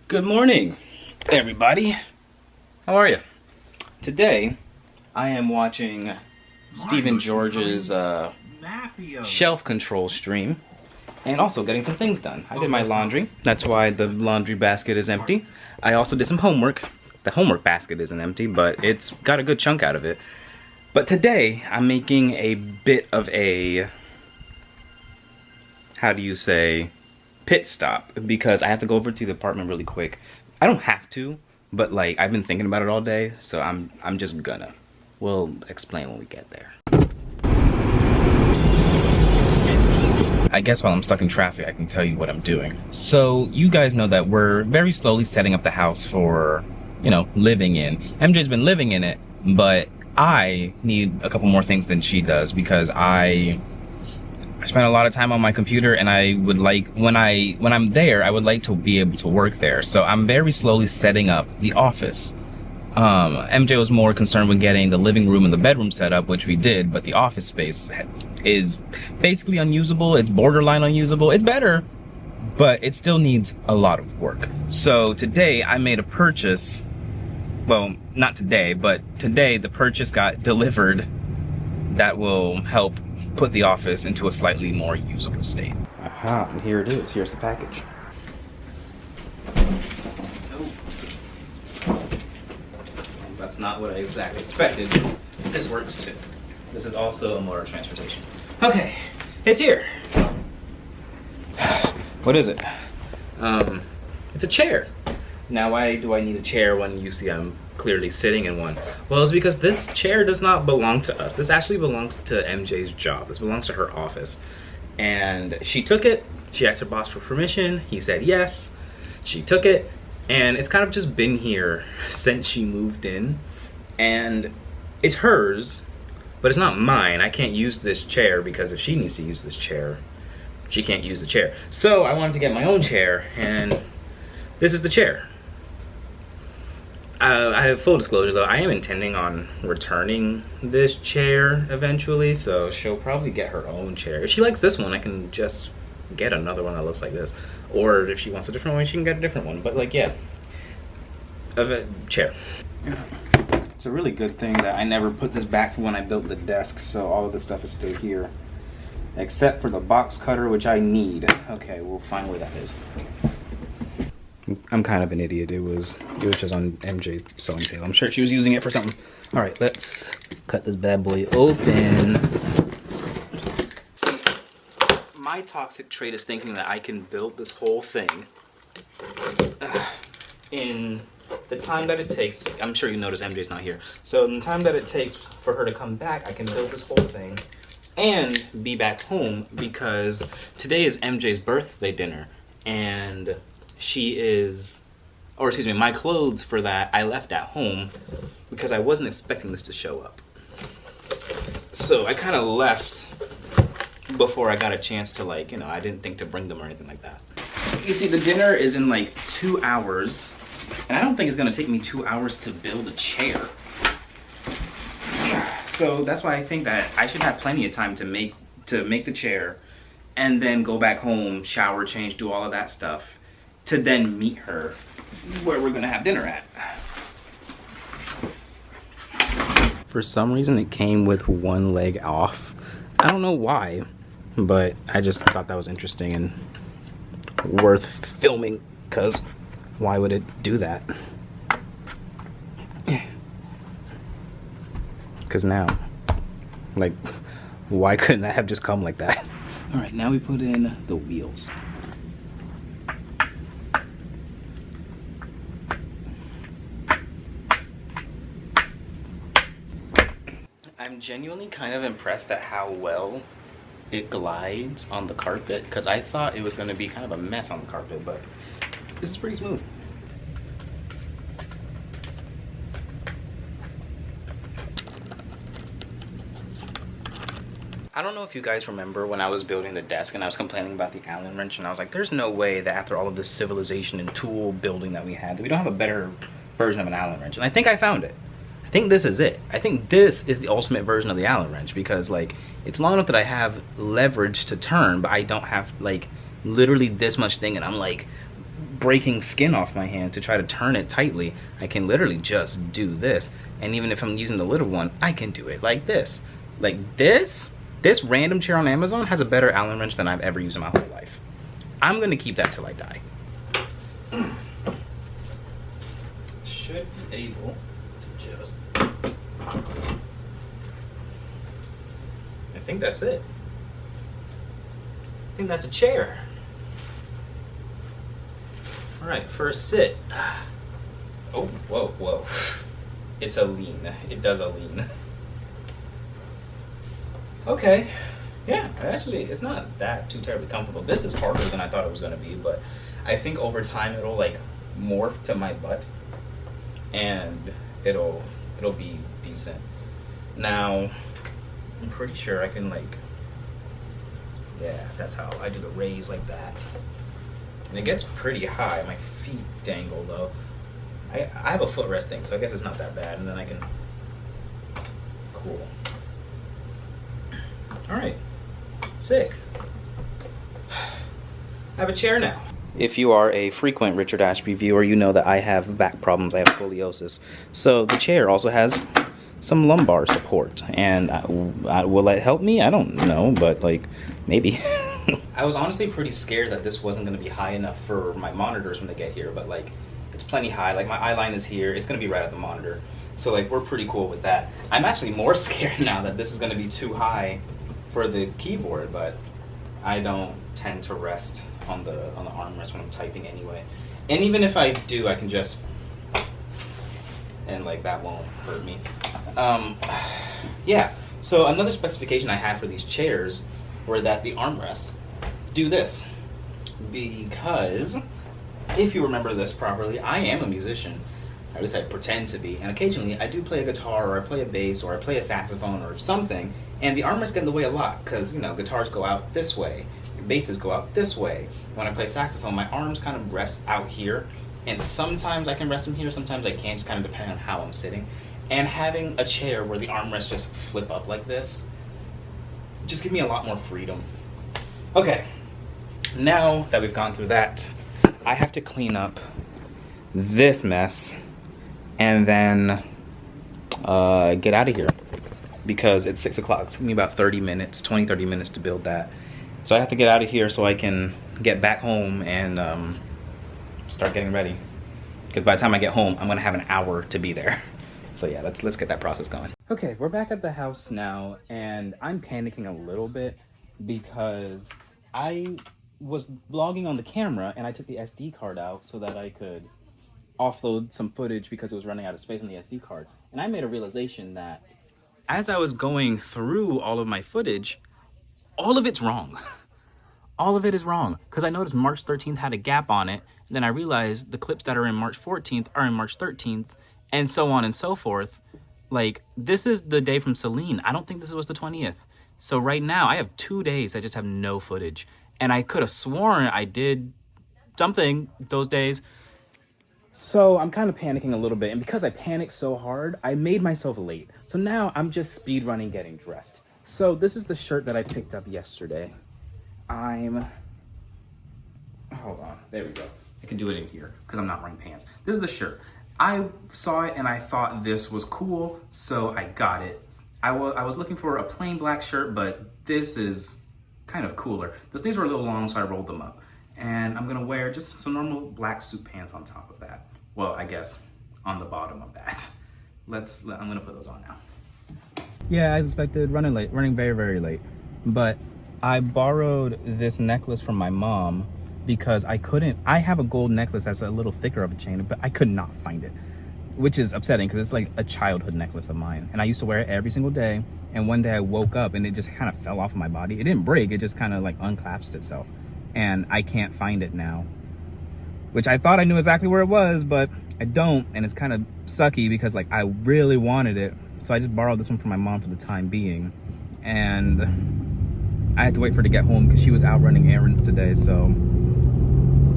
Good morning, everybody. How are you? Today, I am watching Stephen George's shelf control stream and also getting some things done. I did my laundry. That's why the laundry basket is empty. I also did some homework. The homework basket isn't empty, but it's got a good chunk out of it. But today, I'm making a bit of a, how do you say, pit stop, because I have to go over to the apartment really quick. I don't have to, but like I've been thinking about it all day, so I'm just gonna. We'll explain when we get there. I guess while I'm stuck in traffic, I can tell you what I'm doing. So you guys know that we're very slowly setting up the house for, you know, living in. MJ's been living in it, but I need a couple more things than she does because I spend a lot of time on my computer, and I would like, when I'm there, I would like to be able to work there. So I'm very slowly setting up the office. MJ was more concerned with getting the living room and the bedroom set up, which we did, but the office space is basically unusable. It's borderline unusable. It's better, but it still needs a lot of work. So today I made a purchase. Well, not today, but today the purchase got delivered that will help put the office into a slightly more usable state. Aha, and here it is. Here's the package. Oh. That's not what I exactly expected. This works too. This is also a mode of transportation. Okay, it's here. What is it? It's a chair. Now, why do I need a chair when you see I'm clearly sitting in one? Well, it's because this chair does not belong to us. This actually belongs to MJ's job. This belongs to her office. And she took it. She asked her boss for permission. He said yes. She took it. And it's kind of just been here since she moved in. And it's hers, but it's not mine. I can't use this chair because if she needs to use this chair, she can't use the chair. So I wanted to get my own chair, and this is the chair. I have full disclosure though, I am intending on returning this chair eventually, so she'll probably get her own chair. If she likes this one, I can just get another one that looks like this. Or if she wants a different one, she can get a different one. But like, yeah, a chair. It's a really good thing that I never put this back when I built the desk, so all of this stuff is still here. Except for the box cutter, which I need. Okay, we'll find where that is. I'm kind of an idiot. It was just on MJ sewing table. I'm sure she was using it for something. All right, let's cut this bad boy open. See, my toxic trait is thinking that I can build this whole thing in the time that it takes. I'm sure you notice MJ's not here. So in the time that it takes for her to come back, I can build this whole thing and be back home, because today is MJ's birthday dinner, and she is, or excuse me, my clothes for that I left at home because I wasn't expecting this to show up. So I kind of left before I got a chance to, like, you know, I didn't think to bring them or anything like that. You see, the dinner is in like 2 hours, and I don't think it's gonna take me 2 hours to build a chair. So that's why I think that I should have plenty of time to make the chair and then go back home, shower, change, do all of that stuff, to then meet her where we're gonna have dinner at. For some reason it came with one leg off. I don't know why, but I just thought that was interesting and worth filming, because why would it do that? Because now, like, why couldn't that have just come like that? All right, now we put in the wheels. I'm genuinely kind of impressed at how well it glides on the carpet, because I thought it was going to be kind of a mess on the carpet, but this is pretty smooth. I don't know if you guys remember when I was building the desk and I was complaining about the Allen wrench, and I was like, there's no way that after all of this civilization and tool building that we had, that we don't have a better version of an Allen wrench. And I think I found it. I think this is it. I think this is the ultimate version of the Allen wrench, because like it's long enough that I have leverage to turn, but I don't have like literally this much thing, and I'm like breaking skin off my hand to try to turn it tightly. I can literally just do this. And even if I'm using the little one, I can do it like this. Like this random chair on Amazon has a better Allen wrench than I've ever used in my whole life. I'm gonna keep that till I die. Should be able to just... I think that's it. I think that's a chair. All right, first sit. Oh, whoa, whoa. It's a lean. It does a lean. Okay. Yeah, actually, it's not that too terribly comfortable. This is harder than I thought it was gonna be, but I think over time it'll like morph to my butt, and it'll be decent. Now, I'm pretty sure I can like, yeah, that's how I do the raise like that. And it gets pretty high. My feet dangle though. I have a footrest thing, so I guess it's not that bad. And then I can, cool. All right, sick. I have a chair now. If you are a frequent Richard Ashby viewer, you know that I have back problems. I have scoliosis. So the chair also has some lumbar support. And will it help me? I don't know, but like, maybe. I was honestly pretty scared that this wasn't going to be high enough for my monitors when they get here, but like, it's plenty high. Like my eye line is here. It's going to be right at the monitor. So like, we're pretty cool with that. I'm actually more scared now that this is going to be too high for the keyboard, but I don't tend to rest on the armrest when I'm typing anyway. And even if I do, I can just, and like that won't hurt me. Yeah, so another specification I had for these chairs were that the armrests do this. Because, if you remember this properly, I am a musician. At least I pretend to be. And occasionally I do play a guitar, or I play a bass, or I play a saxophone or something. And the armrests get in the way a lot, because, you know, guitars go out this way, basses go out this way. When I play saxophone, my arms kind of rest out here. And sometimes I can rest them here, sometimes I can't, just kind of depending on how I'm sitting. And having a chair where the armrests just flip up like this, just give me a lot more freedom. Okay, now that we've gone through that, I have to clean up this mess and then get out of here because it's 6 o'clock. It took me about 30 minutes to build that. So I have to get out of here so I can get back home and start getting ready. Because by the time I get home, I'm gonna have an hour to be there. So yeah, let's get that process going. Okay, we're back at the house now, and I'm panicking a little bit because I was vlogging on the camera and I took the SD card out so that I could offload some footage because it was running out of space on the SD card. And I made a realization that as I was going through all of my footage, all of it's wrong. All of it is wrong, because I noticed March 13th had a gap on it, and then I realized the clips that are in March 14th are in March 13th, and so on and so forth. Like, this is the day from Celine. I don't think this was the 20th. So right now, I have 2 days I just have no footage. And I could have sworn I did something those days. So I'm kind of panicking a little bit, and because I panicked so hard, I made myself late. So now I'm just speed running getting dressed. So this is the shirt that I picked up yesterday. Hold on, there we go. I can do it in here because I'm not wearing pants. This is the shirt. I saw it and I thought this was cool, so I got it. I was looking for a plain black shirt, but this is kind of cooler. The sleeves were a little long, so I rolled them up. And I'm gonna wear just some normal black suit pants on top of that. Well, I guess on the bottom of that. I'm gonna put those on now. Yeah, as expected, running very, very late. But I borrowed this necklace from my mom because I have a gold necklace that's a little thicker of a chain, but I could not find it, which is upsetting because it's like a childhood necklace of mine. And I used to wear it every single day. And one day I woke up and it just kind of fell off of my body. It didn't break, it just kind of like unclasped itself. And I can't find it now, which I thought I knew exactly where it was, but I don't. And it's kind of sucky because like I really wanted it. So I just borrowed this one from my mom for the time being. And I had to wait for her to get home because she was out running errands today, so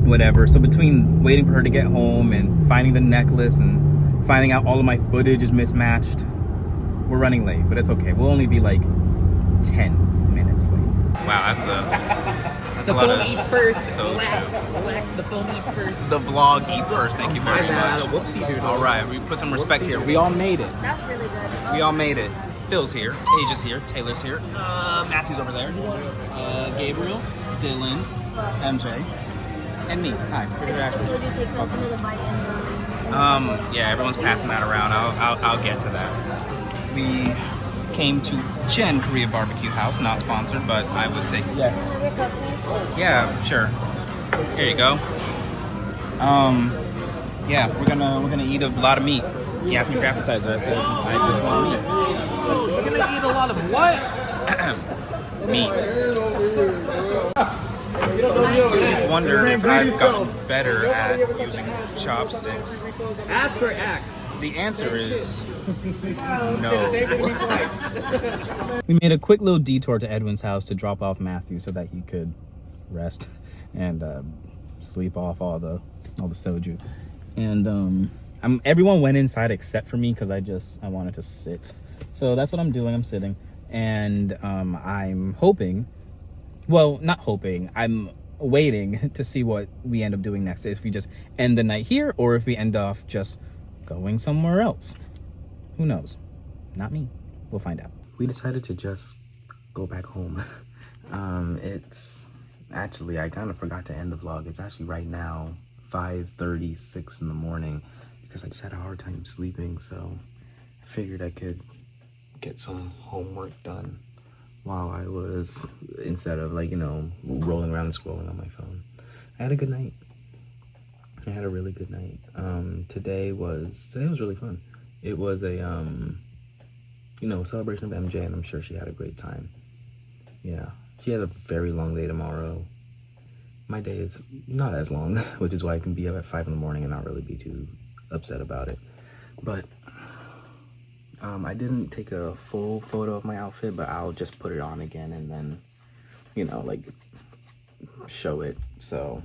whatever. So between waiting for her to get home and finding the necklace and finding out all of my footage is mismatched, we're running late, but it's okay. We'll only be like 10 minutes. immensely. Wow, that's The a lot phone of eats first. so Relax. true. Relax. The phone eats first. The vlog eats first. Thank you My very bad. much. Whoopsie doodle. All right, we put some respect here. We all made it. That's really good. We all made it. Phil's here. Paige is here. Taylor's here. Matthew's over there. Gabriel, Dylan, MJ, and me. Hi. So you take some of the bite Yeah, everyone's passing that around. I'll get to that. We came to Chen Korea Barbecue House, not sponsored, but I would take. Yes. Another cup, please. Yeah, sure. Here you go. Yeah, we're gonna eat a lot of meat. He asked me for appetizer. I said I just want meat. We're gonna eat a lot of what? Meat. I wonder if I've gotten better at using chopsticks. Ask or act? The answer is no. We made a quick little detour to Edwin's house to drop off Matthew so that he could rest and sleep off all the soju. And everyone went inside except for me because I wanted to sit. So that's what I'm doing. I'm sitting, and I'm hoping. Well, not hoping. I'm waiting to see what we end up doing next. If we just end the night here, or if we end off just going somewhere else. Who knows? Not me. We'll find out. We decided to just go back home. It's actually, I kind of forgot to end the vlog. It's actually right now 5:36 in the morning because I just had a hard time sleeping. So I figured I could get some homework done while I was, instead of like, rolling around and scrolling on my phone. I had a good night. I had a really good night. Today was really fun. It was a, celebration of MJ, and I'm sure she had a great time. Yeah, she has a very long day tomorrow. My day is not as long, which is why I can be up at 5 in the morning and not really be too upset about it. But I didn't take a full photo of my outfit, but I'll just put it on again and then, show it so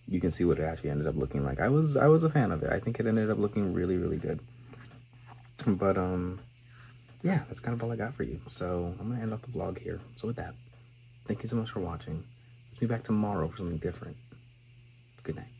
you can see what it actually ended up looking like. I was a fan of it. I think it ended up looking really, really good. But yeah, that's kind of all I got for you. So I'm gonna end off the vlog here. So with that, thank you so much for watching. Let's be back tomorrow for something different. Good night.